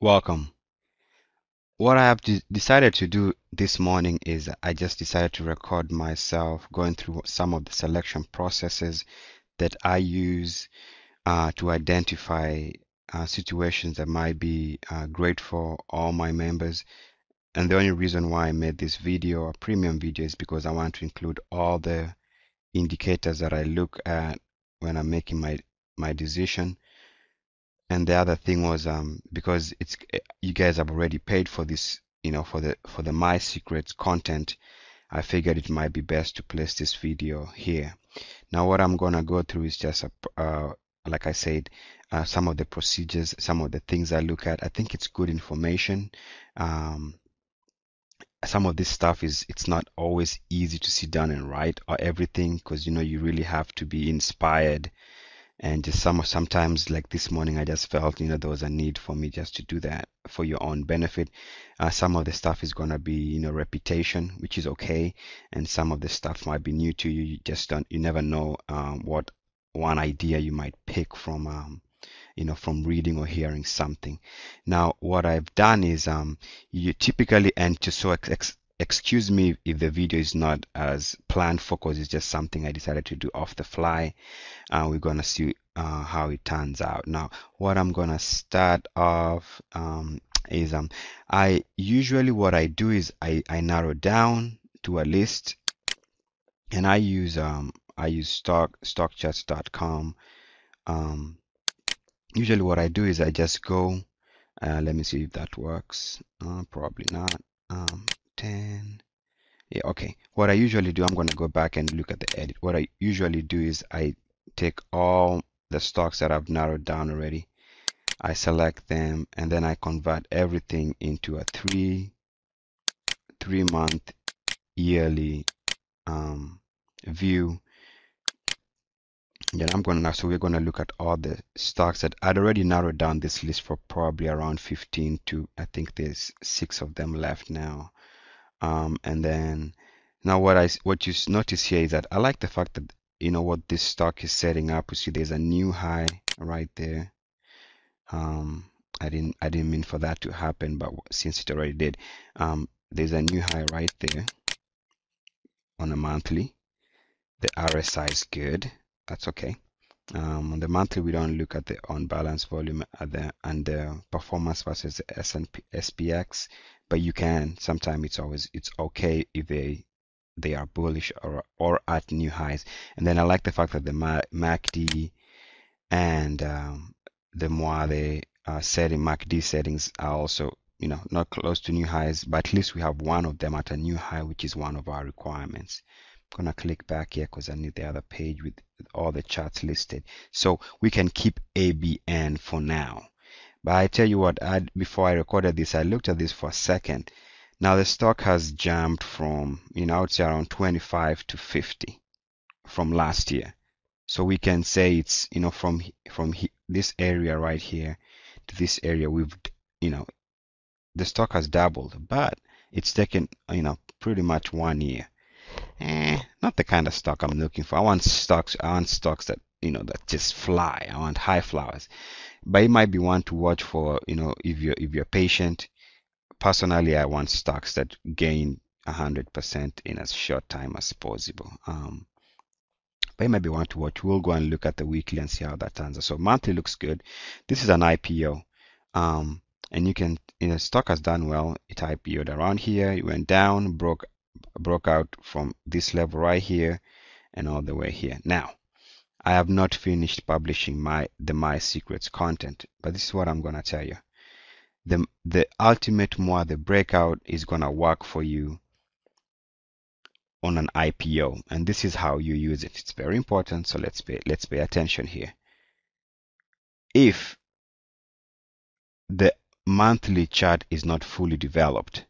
Welcome. What I have decided to do this morning is I just decided to record myself going through some of the selection processes that I use to identify situations that might be great for all my members. And the only reason why I made this video, a premium video, is because I want to include all the indicators that I look at when I'm making my decision. And the other thing was because it's you guys have already paid for this, for the My Secrets content. I figured it might be best to place this video here. Now what I'm gonna go through is just like I said, some of the procedures, some of the things I look at. I think it's good information. Um, some of this stuff it's not always easy to sit down and write or everything because you really have to be inspired and just sometimes like this morning I just felt there was a need for me just to do that for your own benefit. Some of the stuff is gonna be repetition, which is okay, and some of the stuff might be new to you. You never know what one idea you might pick from reading or hearing something. Now what I've done is you typically enter, so excuse me if the video is not as planned for, because it's just something I decided to do off the fly. We're gonna see how it turns out. Now, what I'm gonna start off is I usually what I do is I narrow down to a list, and I use stockcharts.com. Usually what I do is I just go. Let me see if that works. Probably not. 10. Yeah, okay. What I usually do, I'm going to go back and look at the edit. What I usually do is I take all the stocks that I've narrowed down already. I select them and then I convert everything into a three-month yearly view. Then so we're going to look at all the stocks that I'd already narrowed down this list for probably around 15 to, I think there's 6 of them left now. And then now what you notice here is that I like the fact that what this stock is setting up. You see there's a new high right there. I didn't mean for that to happen, but since it already did, there's a new high right there on a monthly. The RSI is good. That's okay. On the monthly, we don't look at the unbalanced volume and the performance versus the S&P SPX, but you can. Sometimes it's okay if they are bullish or at new highs. And then I like the fact that the MACD and the Muathe MACD settings are also not close to new highs, but at least we have one of them at a new high, which is one of our requirements. I'm gonna click back here because I need the other page with all the charts listed. So we can keep ABN for now. But I tell you what, before I recorded this, I looked at this for a second. Now the stock has jumped from, I would say around 25 to 50 from last year. So we can say it's, from this area right here to this area, the stock has doubled, but it's taken, pretty much 1 year. Not the kind of stock I'm looking for. I want stocks that that just fly. I want high flowers. But it might be one to watch for, if you're patient. Personally, I want stocks that gain 100% in as short time as possible. But it might be one to watch. We'll go and look at the weekly and see how that turns out. So monthly looks good. This is an IPO. And you can, stock has done well. It IPO'd around here. It went down, broke out from this level right here and all the way here. Now, I have not finished publishing the My Secrets content, but this is what I'm gonna tell you. The ultimate Muathe Breakout is gonna work for you on an IPO, and this is how you use it. It's very important, so let's pay attention here. If the monthly chart is not fully developed,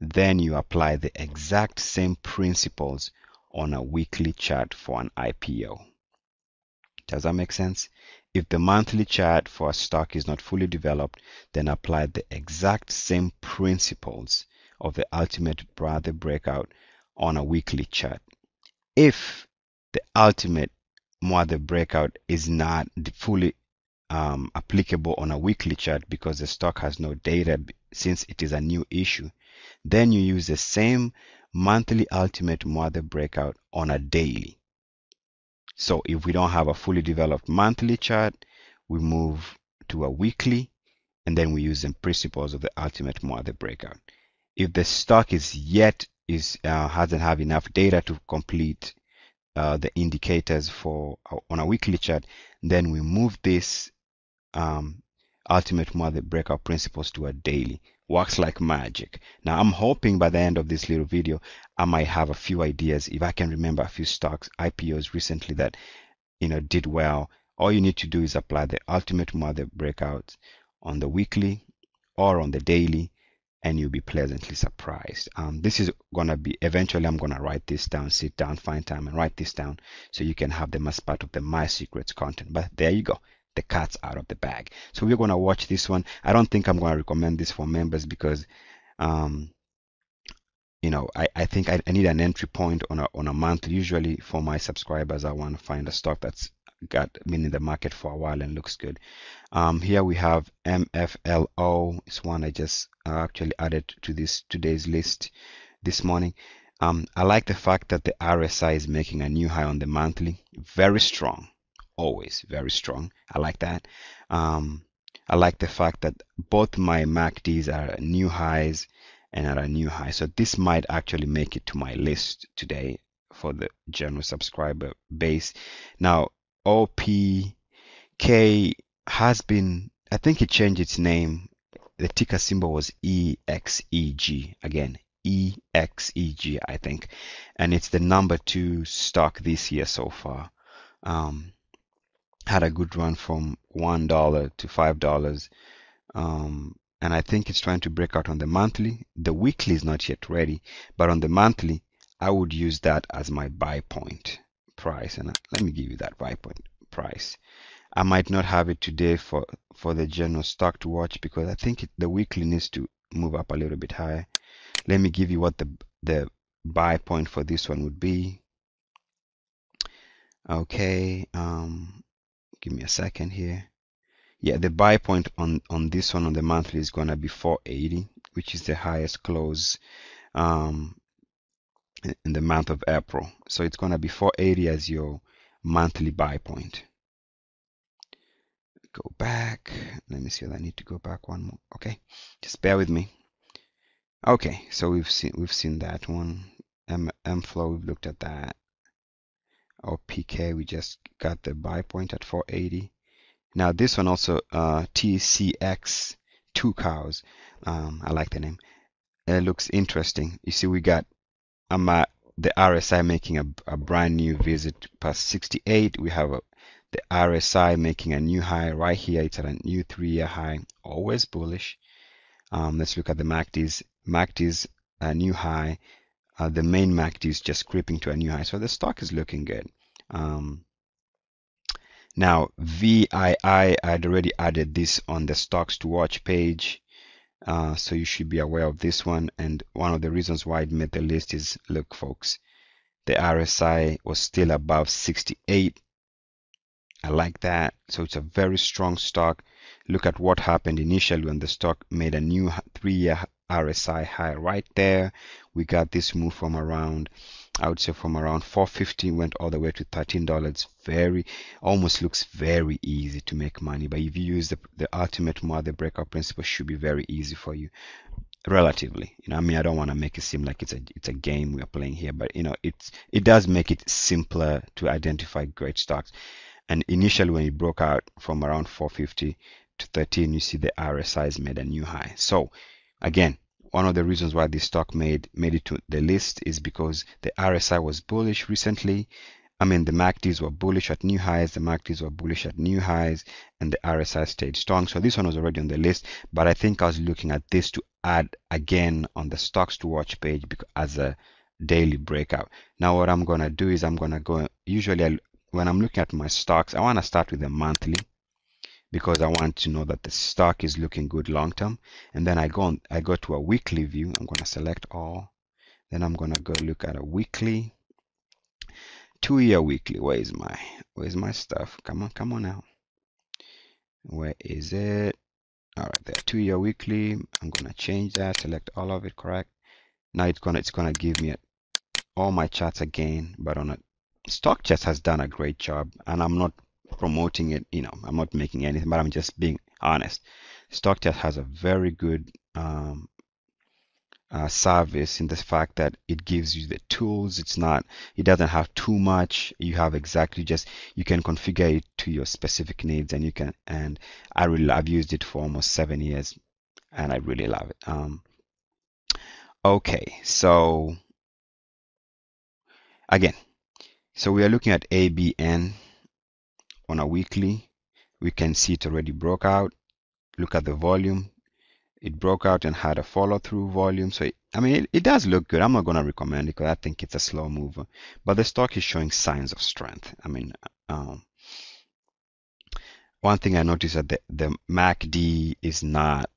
then you apply the exact same principles on a weekly chart for an IPO. Does that make sense? If the monthly chart for a stock is not fully developed, then apply the exact same principles of the ultimate Muathe Breakout on a weekly chart. If the ultimate Muathe Breakout is not fully applicable on a weekly chart because the stock has no data since it is a new issue. Then you use the same monthly ultimate Muathe breakout on a daily. So if we don't have a fully developed monthly chart, we move to a weekly, and then we use the principles of the ultimate Muathe breakout. If the stock hasn't have enough data to complete the indicators for on a weekly chart, then we move this ultimate Muathe breakout principles to a daily. Works like magic. Now I'm hoping by the end of this little video I might have a few ideas. If I can remember a few stocks, IPOs recently that did well. All you need to do is apply the ultimate Muathe breakout on the weekly or on the daily, and you'll be pleasantly surprised. This is gonna be eventually I'm gonna write this down, sit down, find time and write this down so you can have them as part of the My Secrets content. But there you go. The cat's out of the bag. So we're gonna watch this one. I don't think I'm gonna recommend this for members because I think I need an entry point on a month. Usually for my subscribers, I want to find a stock that's been in the market for a while and looks good. Here we have MFLO. It's one I just actually added to today's list this morning. I like the fact that the RSI is making a new high on the monthly. Very strong, always very strong. I like that. I like the fact that both my MACDs are new highs and at a new high. So this might actually make it to my list today for the general subscriber base. Now, OPK has been, I think it changed its name. The ticker symbol was EXEG. Again, EXEG, I think. And it's the number 2 stock this year so far. Had a good run from $1 to $5. And I think it's trying to break out on the monthly. The weekly is not yet ready, but on the monthly, I would use that as my buy point price. And let me give you that buy point price. I might not have it today for the general stock to watch because I think the weekly needs to move up a little bit higher. Let me give you what the buy point for this one would be. Okay, give me a second here. Yeah, the buy point on this one on the monthly is gonna be 480, which is the highest close in the month of April. So it's gonna be 480 as your monthly buy point. Go back. Let me see if I need to go back one more. Okay, just bear with me. Okay, so we've seen that one. MFlow, we've looked at that. OPK, we just got the buy point at 480. Now this one also, TCX, 2 cows. I like the name. It looks interesting. You see, we got the RSI making a brand new visit past 68. We have the RSI making a new high right here. It's at a new 3-year high. Always bullish. Let's look at the MACDs. MACDs a new high. The main MACD is just creeping to a new high. So the stock is looking good. Now, VII, I'd already added this on the stocks to watch page. So you should be aware of this one. And one of the reasons why it made the list is, look, folks, the RSI was still above 68. I like that. So it's a very strong stock. Look at what happened initially when the stock made a new 3-year RSI high right there. We got this move from around, I would say from around 450, went all the way to $13. Almost looks very easy to make money. But if you use the ultimate Muathe breakout principle, should be very easy for you. Relatively, I mean, I don't want to make it seem like it's a game we are playing here, but it does make it simpler to identify great stocks. And initially, when it broke out from around 450 to 13, you see the RSI's made a new high. So again, one of the reasons why this stock made it to the list is because the RSI was bullish recently. I mean, the MACDs were bullish at new highs, the MACDs were bullish at new highs, and the RSI stayed strong. So this one was already on the list, but I think I was looking at this to add again on the stocks to watch page as a daily breakout. Now what I'm going to do is I'm going to go, usually when I'm looking at my stocks, I want to start with a monthly because I want to know that the stock is looking good long term. And then I go to a weekly view. I'm going to select all. Then I'm going to go look at a weekly. 2-year weekly. Where's my stuff? Come on now. Where is it? All right, there. 2-year weekly. I'm gonna change that. Select all of it. Correct. Now it's gonna give me all my charts again, but on a stock chart has done a great job, and I'm not promoting it. I'm not making anything, but I'm just being honest. Stock chart has a very good service in the fact that it gives you the tools. It doesn't have too much. You have exactly just, you can configure it to your specific needs, and I've used it for almost 7 years, and I really love it. Okay, so again, so we are looking at ABN on a weekly. We can see it already broke out. Look at the volume. It broke out and had a follow-through volume. So, it does look good. I'm not going to recommend it because I think it's a slow mover. But the stock is showing signs of strength. One thing I noticed that the MACD is not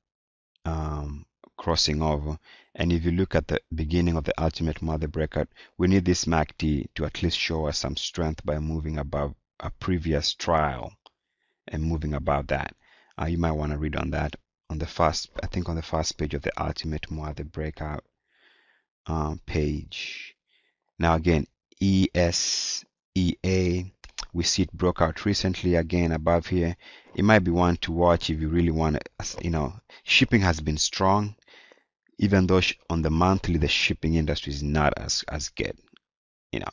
crossing over. And if you look at the beginning of the ultimate Muathe breakout, we need this MACD to at least show us some strength by moving above a previous trial and moving above that. You might want to read on that on the first page of the ultimate Muathe breakout page. Now again, ESEA, we see it broke out recently again above here. It might be one to watch if you really want to. Shipping has been strong, even though on the monthly the shipping industry is not as good.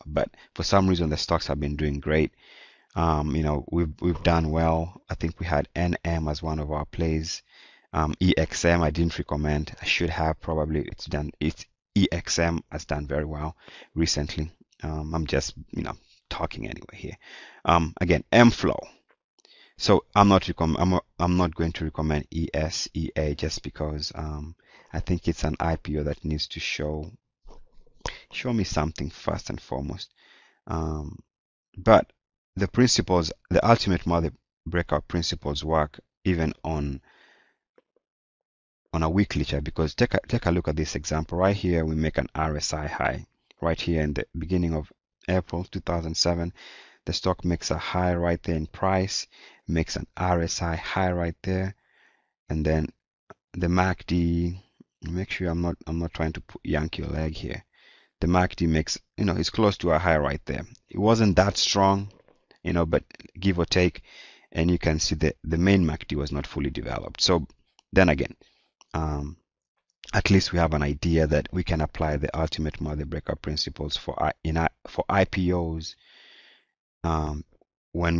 But for some reason the stocks have been doing great. We've done well. I think we had NM as one of our plays. EXM I didn't recommend. I should have probably. It's EXM has done very well recently. I'm just talking anyway here. Again, MFlow. So I'm not going to recommend ESEA just because I think it's an IPO that needs to show me something first and foremost. But the principles, the ultimate Muathe breakout principles work even on a weekly chart, because take a look at this example right here. We make an RSI high right here in the beginning of April 2007. The stock makes a high right there in price, makes an RSI high right there, and then the MACD. Make sure I'm not trying to yank your leg here. The MACD makes, it's close to a high right there. It wasn't that strong, but give or take, and you can see the main MACD was not fully developed. So then again, at least we have an idea that we can apply the ultimate Muathe breakout principles for IPOs when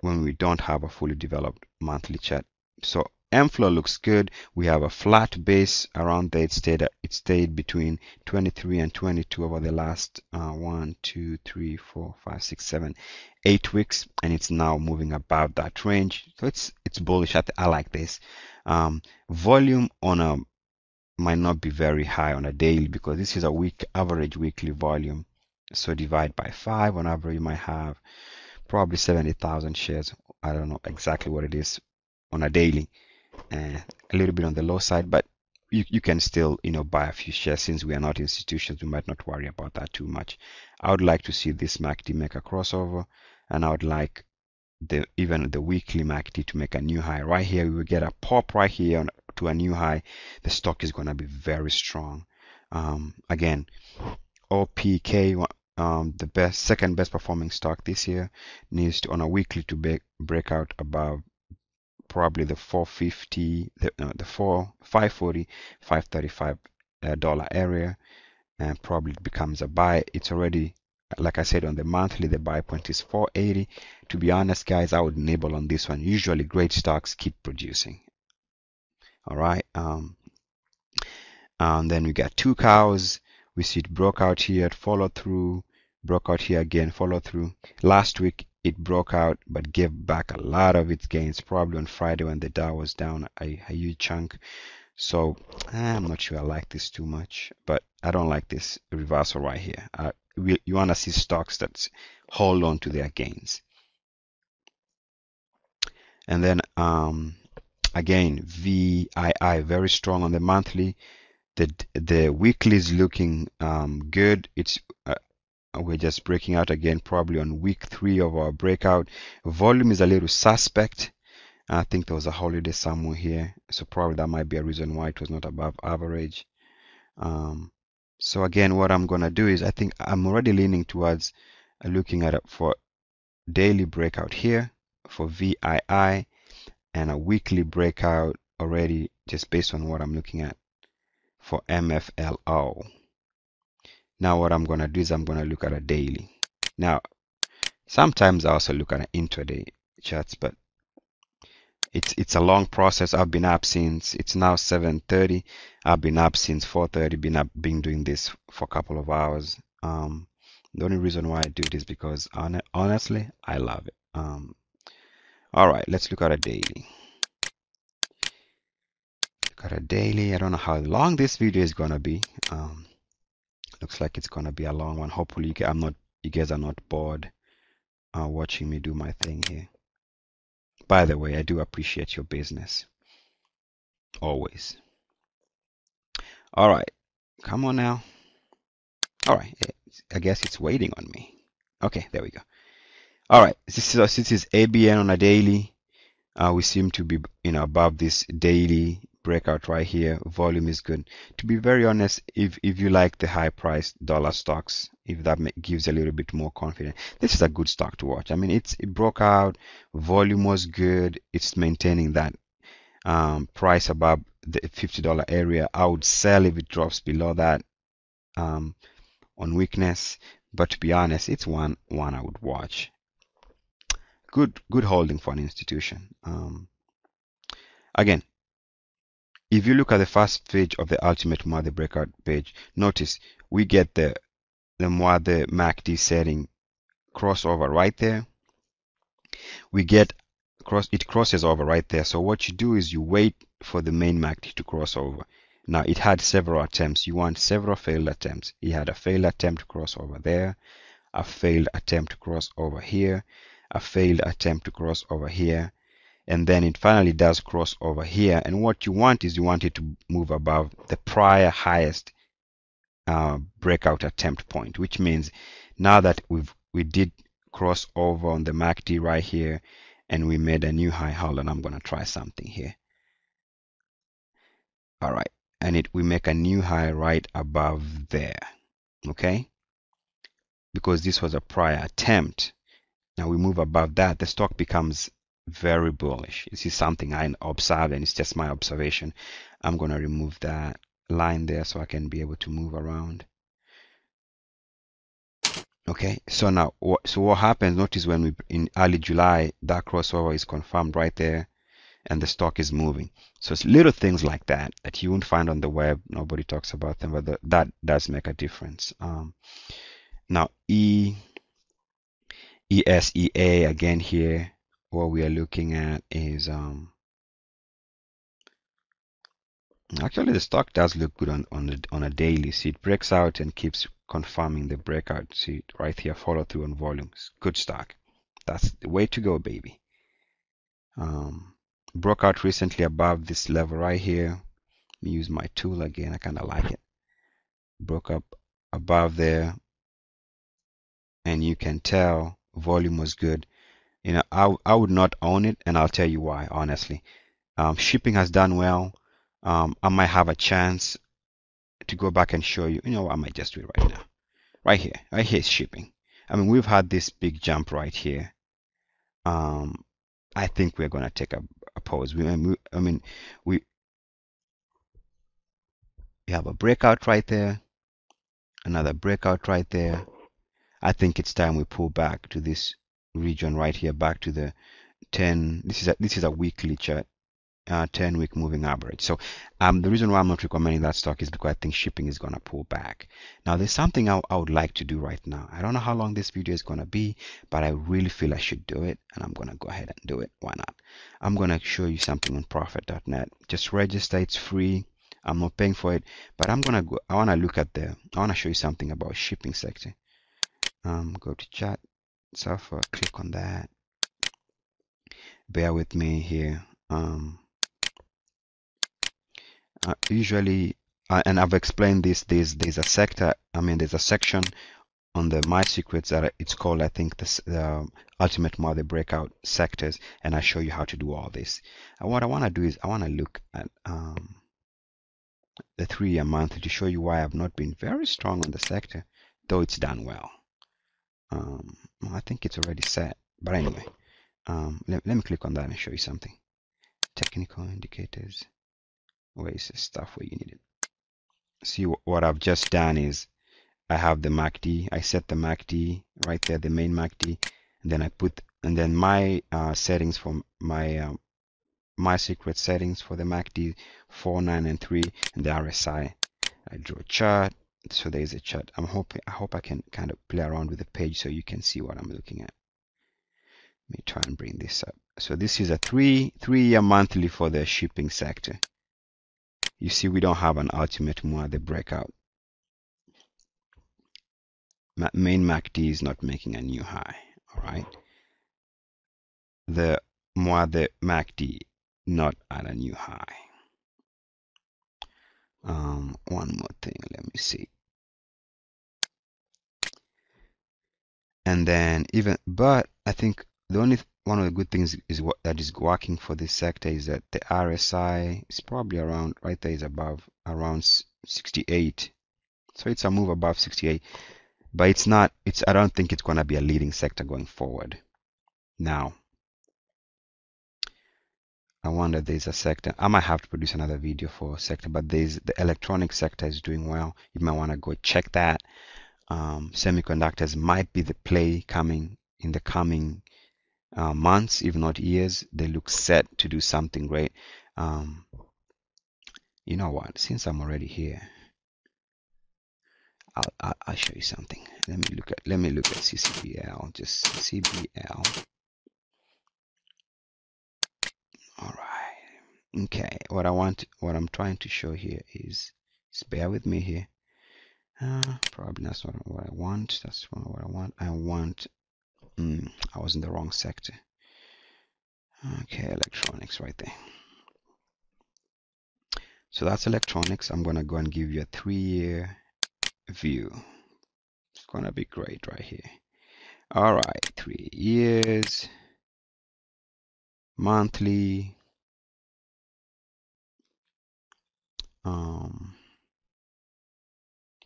we don't have a fully developed monthly chart. So MFlow looks good. We have a flat base around there. It stayed between 23 and 22 over the last 1, 2, 3, 4, 5, 6, 7, 8 weeks, and it's now moving above that range. So it's bullish. I like this. Volume might not be very high on a daily because this is a average weekly volume. So divide by 5. On average, you might have probably 70,000 shares. I don't know exactly what it is on a daily. A little bit on the low side, but you can still buy a few shares. Since we are not institutions, we might not worry about that too much. I would like to see this MACD make a crossover, and I would like even the weekly MACD to make a new high right here. We will get a pop right here to a new high. The stock is going to be very strong. Again, OPK, the second best performing stock this year, needs to on a weekly to break out above probably the 450, the 540, $535 area, and probably it becomes a buy. It's already, like I said, on the monthly, the buy point is 480. To be honest, guys, I would nibble on this one. Usually great stocks keep producing. All right. And then we got two cows. We see it broke out here, follow through, broke out here again, follow through. Last week it broke out but gave back a lot of its gains, probably on Friday when the Dow was down a huge chunk. So I'm not sure I like this too much, but I don't like this reversal right here. You want to see stocks that hold on to their gains. And then again, VII very strong on the monthly. The weekly is looking good. We're just breaking out again, probably on week 3 of our breakout. Volume is a little suspect. I think there was a holiday somewhere here, so probably that might be a reason why it was not above average. Um, so again, what I'm gonna do is I think I'm already leaning towards looking at it for daily breakout here for VII and a weekly breakout already just based on what I'm looking at for MFLO. Now what I'm gonna do is I'm gonna look at a daily. Now sometimes I also look at an intraday charts, but it's a long process. I've been up since it's now 7:30. I've been up since 4:30. Been doing this for a couple of hours. The only reason why I do it is because honestly, I love it. All right, let's look at a daily. Look at a daily. I don't know how long this video is gonna be. Looks like it's gonna be a long one. Hopefully, you guys are not bored watching me do my thing here. By the way, I do appreciate your business always. All right, come on now. All right, I guess it's waiting on me. Okay, there we go. All right, this is ABN on a daily. We seem to be above this daily breakout right here. Volume is good. To be very honest, if you like the high price dollar stocks, if that gives a little bit more confidence, this is a good stock to watch. I mean, it broke out, volume was good. It's maintaining that price above the $50 area. I would sell if it drops below that on weakness. But to be honest, it's one I would watch. Good holding for an institution. Again, if you look at the first page of the Ultimate Muathe Breakout page, notice we get the Muathe MACD setting crossover right there. We get it crosses over right there. So what you do is you wait for the main MACD to cross over. Now it had several attempts. You want several failed attempts. It had a failed attempt to cross over there, a failed attempt to cross over here, a failed attempt to cross over here, and then it finally does cross over here. And what you want is you want it to move above the prior highest breakout attempt point, which means now that we did cross over on the MACD right here and we made a new high. Hold on, I'm gonna try something here. All right, and we make a new high right above there. Okay, because this was a prior attempt. Now we move above that, the stock becomes very bullish. This is something I observed and it's just my observation. I'm going to remove that line there so I can be able to move around. Okay, so now what happens, notice when we in early July, that crossover is confirmed right there and the stock is moving. So it's little things like that that you won't find on the web. Nobody talks about them, but that does make a difference. Now ESEA again here, what we are looking at is actually the stock does look good on a daily. See, it breaks out and keeps confirming the breakout. See right here, follow through on volumes. Good stock. That's the way to go, baby. Broke out recently above this level right here. Let me use my tool again. I kind of like it. Broke up above there, and you can tell volume was good. I would not own it, and I'll tell you why, honestly. Shipping has done well. I might have a chance to go back and show you. I might just do it right now. Right here is shipping. I mean, we've had this big jump right here. I think we're gonna take a pause. We have a breakout right there, another breakout right there. I think it's time we pull back to this region right here, back to the 10. This is a weekly chart. 10-week moving average. So the reason why I'm not recommending that stock is because I think shipping is going to pull back. Now there's something I would like to do right now. I don't know how long this video is going to be, but I really feel I should do it, and I'm going to go ahead and do it. Why not? I'm going to show you something on profit.net. Just register. It's free. I'm not paying for it, but I want to show you something about shipping sector. Go to chat software, click on that. Bear with me here. Usually, and I've explained this, there's a sector, there's a section on the my secrets that it's called, I think, this ultimate Muathe breakout sectors, and I show you how to do all this. And what I want to do is I want to look at the 3-year monthly to show you why I've not been very strong on the sector, though it's done well. Well, I think it's already set, but anyway, let me click on that and show you something. Technical indicators. Where is the stuff where you need it? See, what I've just done is I have the MACD. I set the MACD right there, the main MACD, and then then my settings for my secret settings for the MACD 4, 9, and 3, and the RSI. I draw a chart. So there's a chart. I hope I can kind of play around with the page so you can see what I'm looking at. Let me try and bring this up. So this is a three-year monthly for the shipping sector. You see, we don't have an ultimate Muathe breakout. Main MACD is not making a new high. All right. The Muathe MACD not at a new high. One more thing. Let me see. And then but I think one of the good things is what that is working for this sector is that the RSI is probably around right there, is above around 68. So it's a move above 68, but it's not. I don't think it's going to be a leading sector going forward. Now, I wonder there's a sector. I might have to produce another video for a sector, but there's the electronic sector is doing well. You might want to go check that. Semiconductors might be the play coming in the coming months, if not years. They look set to do something great. You know what? Since I'm already here, I'll show you something. Let me look at CCBL. Just CBL. All right. Okay. What I'm trying to show here is, just bear with me here. Probably that's not what I want. That's not what I want. I was in the wrong sector. Okay, electronics right there. So that's electronics. I'm gonna go and give you a 3-year view. It's gonna be great right here. All right, 3 years, monthly.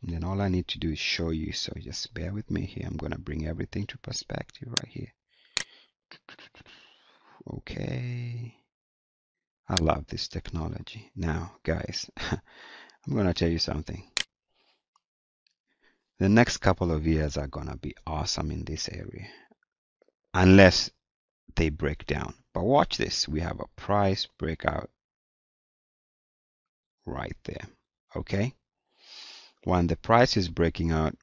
And then all I need to do is show you. So just bear with me here. I'm gonna bring everything to perspective right here. Okay. I love this technology. Now, guys, I'm gonna tell you something. The next couple of years are gonna be awesome in this area, unless they break down. But watch this. We have a price breakout right there. Okay. When the price is breaking out,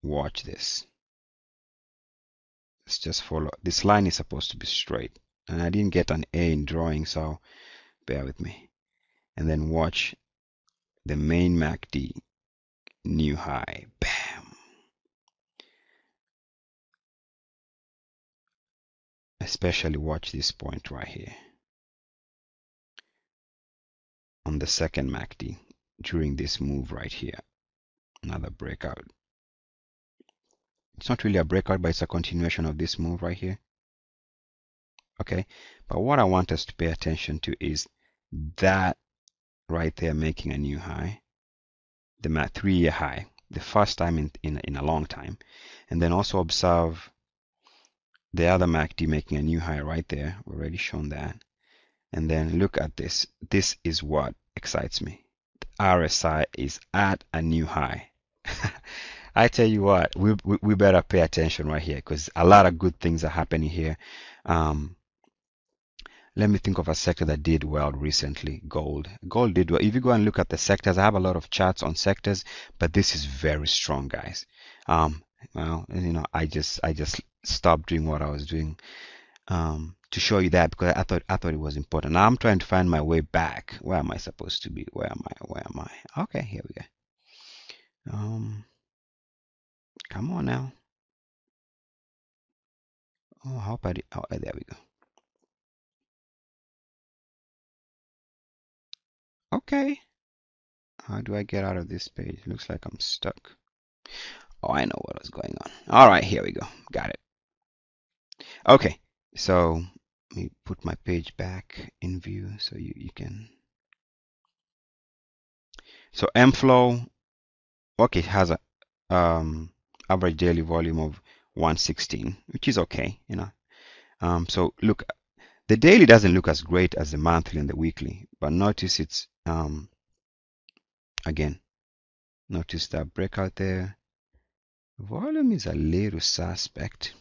watch this. Let's just follow. This line is supposed to be straight, and I didn't get an A in drawing, so bear with me. And then watch the main MACD new high. Bam. Especially watch this point right here on the second MACD during this move right here. Another breakout. It's not really a breakout, but it's a continuation of this move right here. Okay, but what I want us to pay attention to is that right there making a new high, the 3-year high, the first time in a long time. And then also observe the other MACD making a new high right there. We've already shown that. And then look at this. This is what excites me. The RSI is at a new high. I tell you what, we better pay attention right here, because a lot of good things are happening here. Let me think of a sector that did well recently. Gold. Gold did well. If you go and look at the sectors, I have a lot of charts on sectors, but this is very strong, guys. Well, you know, I just stopped doing what I was doing to show you that, because I thought it was important. Now I'm trying to find my way back. Where am I supposed to be? Where am I? Where am I? Okay, here we go. Come on now. Oh, how about it? Oh, there we go. Okay. How do I get out of this page? Looks like I'm stuck. Oh, I know what was going on. All right, here we go. Got it. Okay, so let me put my page back in view so you can. So mFlow, okay, it has a average daily volume of 116, which is okay, you know. So look, the daily doesn't look as great as the monthly and the weekly, but notice it's again, notice that breakout there. Volume is a little suspect.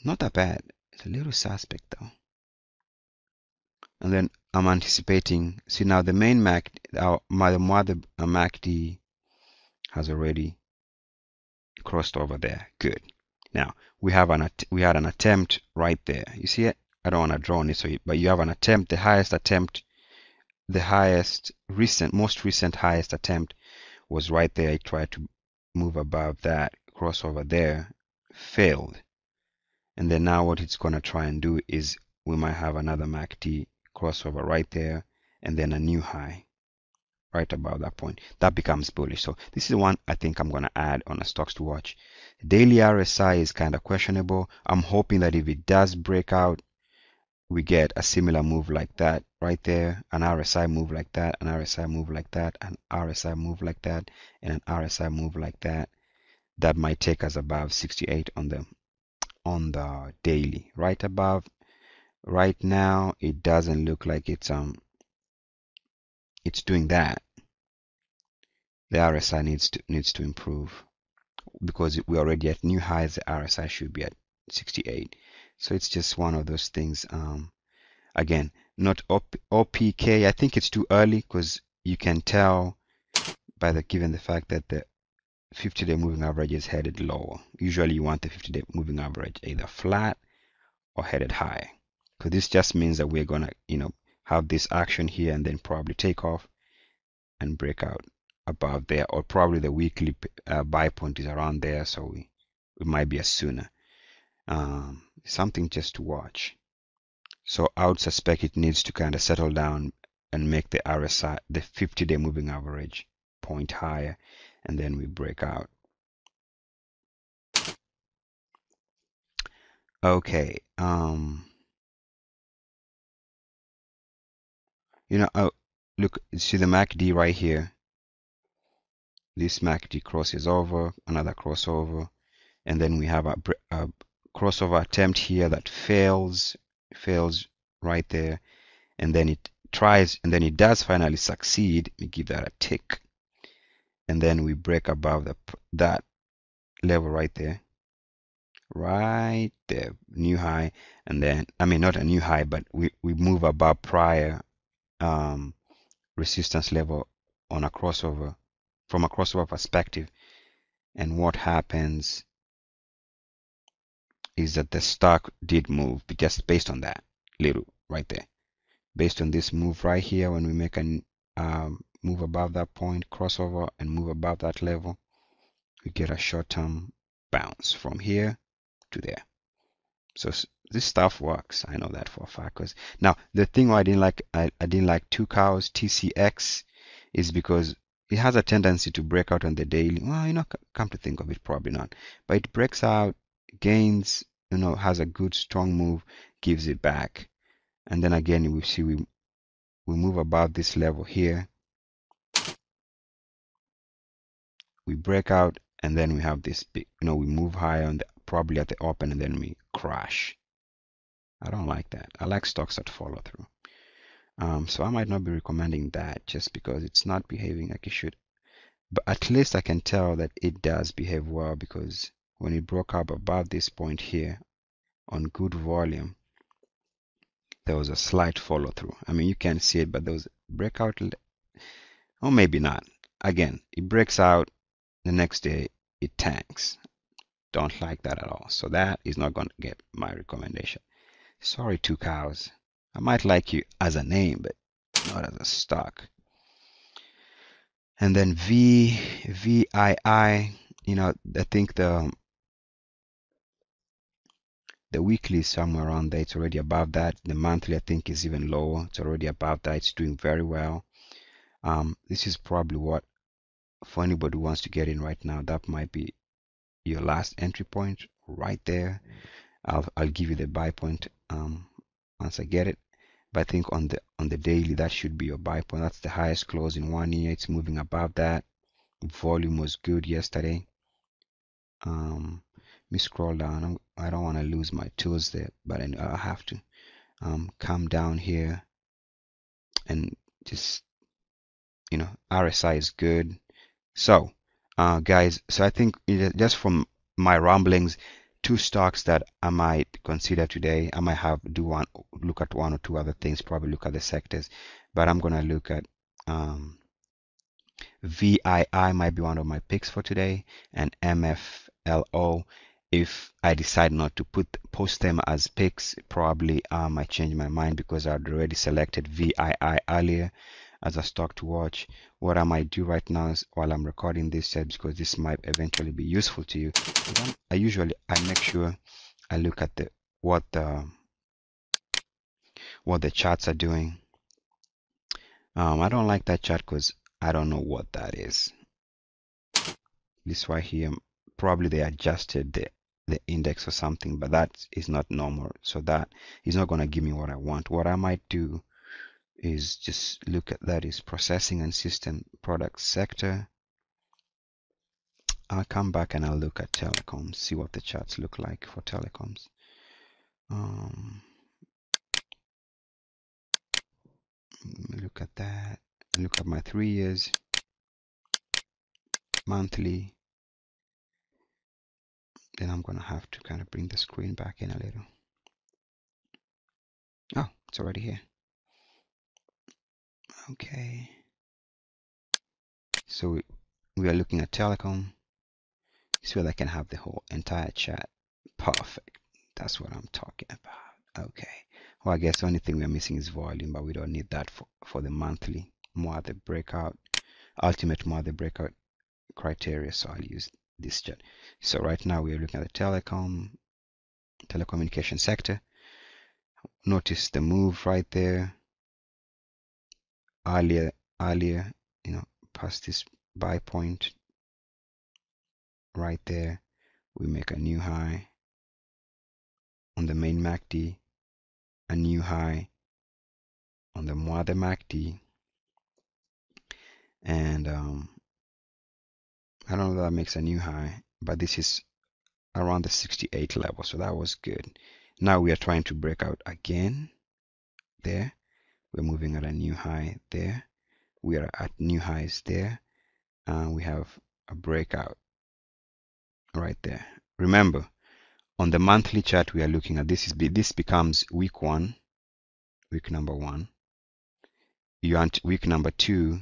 Not that bad. It's a little suspect though. And then I'm anticipating. See now the main MAC, my Muathe MACD has already crossed over there. Good. Now we had an attempt right there. You see it? I don't want to draw on it, but you have an attempt. The highest attempt, the most recent highest attempt was right there. It tried to move above that crossover there, failed. And then now what it's going to try and do is we might have another MACD crossover right there and then a new high right above that point. That becomes bullish. So this is one I think I'm going to add on a stocks to watch. Daily RSI is kind of questionable. I'm hoping that if it does break out, we get a similar move like that right there, an RSI move like that, an RSI move like that, an RSI move like that, and an RSI move like that. That might take us above 68 on the daily. Right above, right now, it doesn't look like it's doing that. The RSI needs to improve because we're already at new highs. The RSI should be at 68. So it's just one of those things. Again, not OPK. I think it's too early because you can tell by given the fact that the 50-day moving average is headed lower. Usually you want the 50-day moving average either flat or headed high. Because this just means that we're gonna, have this action here and then probably take off and break out above there, or probably the weekly buy point is around there, so we might be a sooner. Something just to watch. So I would suspect it needs to kind of settle down and make the RSI, the 50-day moving average, point higher, and then we break out. Okay. Look, see the MACD right here. This MACD crosses over, another crossover, and then we have a crossover attempt here that fails right there, and then it tries, and then it does finally succeed. Let me give that a tick, and then we break above that level right there, new high, and then I mean not a new high, but we move above prior resistance level on a crossover, from a crossover perspective. And what happens is that the stock did move just based on that little right there. Based on this move right here, when we make a move above that point, crossover, and move above that level, we get a short-term bounce from here to there. So this stuff works. I know that for a fact. Cause now the thing why I didn't like 2 cows TCX is because it has a tendency to break out on the daily. Well, come to think of it, probably not. But it breaks out, gains, has a good strong move, gives it back, and then again we see we move above this level here, we break out, and then we have this big, we move higher on probably at the open, and then we crash. I don't like that. I like stocks that follow through. So I might not be recommending that just because it's not behaving like it should. But at least I can tell that it does behave well, because when it broke up above this point here on good volume, there was a slight follow through. I mean, you can see it, but there was breakout, or maybe not. Again, it breaks out, the next day it tanks. Don't like that at all. So that is not going to get my recommendation. Sorry, 2 cows. I might like you as a name, but not as a stock. And then VII, I think the weekly is somewhere around there. It's already above that. The monthly, I think, is even lower. It's already above that. It's doing very well. This is probably what for anybody who wants to get in right now, that might be your last entry point right there. I'll give you the buy point once I get it. But I think on the daily, that should be your buy point. That's the highest close in 1 year. It's moving above that. Volume was good yesterday. Let me scroll down. I don't want to lose my tools there, but I'll have to come down here and just, RSI is good. So, guys, so I think just from my ramblings, two stocks that I might consider today. I might look at one or two other things, probably look at the sectors, but I'm gonna look at VII might be one of my picks for today, and MFLO. If I decide not to post them as picks, probably I might change my mind because I'd already selected VII earlier as a stock to watch. What I might do right now is, while I'm recording this set, because this might eventually be useful to you, I make sure I look at what the charts are doing. I don't like that chart because I don't know what that is. This right here, probably they adjusted the index or something, but that is not normal. So that is not going to give me what I want. What I might do is just look at that is processing and system product sector. I'll come back and I'll look at telecoms, see what the charts look like for telecoms. Look at that. Look at my 3 years, monthly. Then I'm gonna have to kind of bring the screen back in a little. Oh, it's already here. Okay. So we are looking at telecom. So I can have the whole entire chat. Perfect. That's what I'm talking about. Okay. Well, I guess the only thing we're missing is volume, but we don't need that for the monthly Muathe Breakout, ultimate Muathe Breakout criteria. So I'll use this chat. So right now we are looking at the telecommunication sector. Notice the move right there. Earlier, past this buy point right there, we make a new high on the main MACD, a new high on the Muathe MACD, and I don't know if that makes a new high, but this is around the 68 level, so that was good. Now we are trying to break out again there. We're moving at a new high there. We are at new highs there, and we have a breakout right there. Remember, on the monthly chart we are looking at, this becomes week one, week number one. You want week number two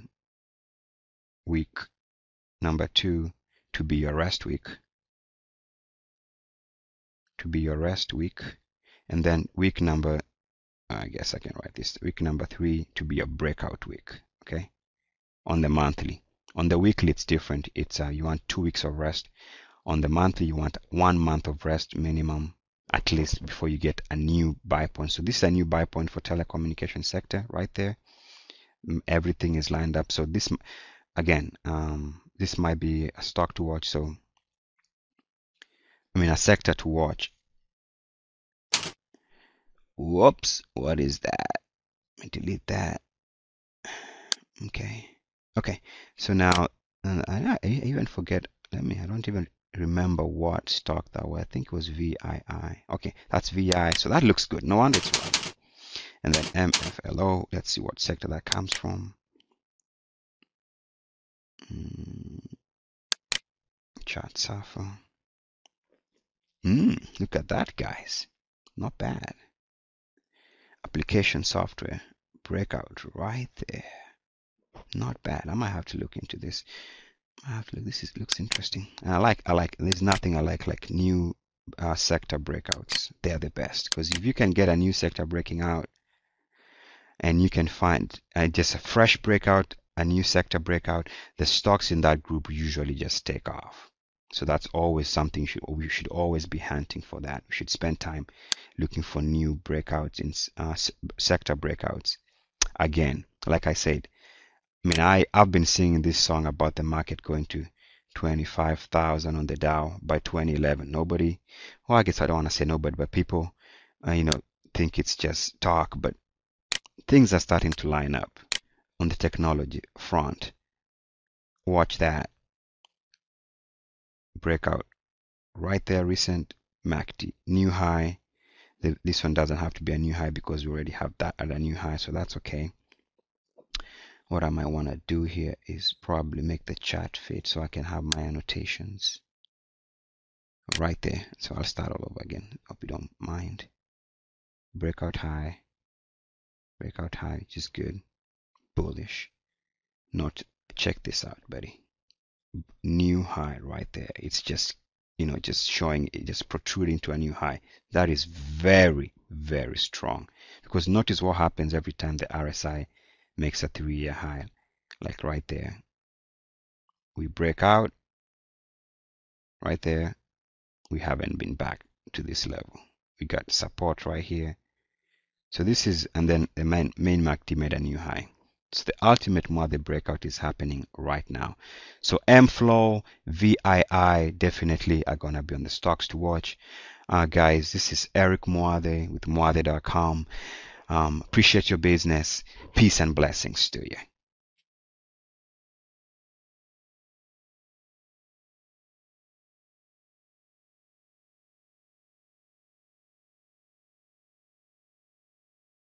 to be your rest week, and then week number, I guess I can write this, week number 3 to be a breakout week. Okay, on the monthly. On the weekly it's different. It's you want 2 weeks of rest. On the monthly you want 1 month of rest minimum at least before you get a new buy point. So this is a new buy point for telecommunication sector right there. Everything is lined up. So this, again, this might be a stock to watch. So a sector to watch. Whoops, what is that? Let me delete that. Okay. So now, I even forget. I don't even remember what stock that was. I think it was VII. Okay, that's VI. So that looks good. No wonder it's right. And then MFLO. Let's see what sector that comes from. Chart Safa. Look at that, guys. Not bad. Application software breakout right there. Not bad. I might have to look into this. Looks interesting. And I like. There's nothing I like new sector breakouts. They're the best because if you can get a new sector breaking out, and you can find just a fresh breakout, a new sector breakout, the stocks in that group usually just take off. So that's always something we should always be hunting for that. We should spend time looking for new breakouts in sector breakouts. Again, like I said, I mean, I've been singing this song about the market going to 25,000 on the Dow by 2011. Nobody, well, I guess I don't want to say nobody, but people, think it's just talk, but things are starting to line up on the technology front. Watch that breakout right there, recent MACD, new high. This one doesn't have to be a new high because we already have that at a new high, so that's okay. What I might want to do here is probably make the chart fit so I can have my annotations right there. So I'll start all over again. Hope you don't mind. Breakout high, which is good. Bullish. Not check this out, buddy. New high right there. It's just just showing it, just protruding to a new high. That is very, very strong, because notice what happens every time the RSI makes a 3-year high, like right there. We break out right there. We haven't been back to this level. We got support right here. So this is, and then the main MACD made a new high. So the ultimate Muathe breakout is happening right now. So MFlow, VII definitely are gonna be on the stocks to watch. Guys, this is Eric Muathe with Muathe.com. Appreciate your business. Peace and blessings to you.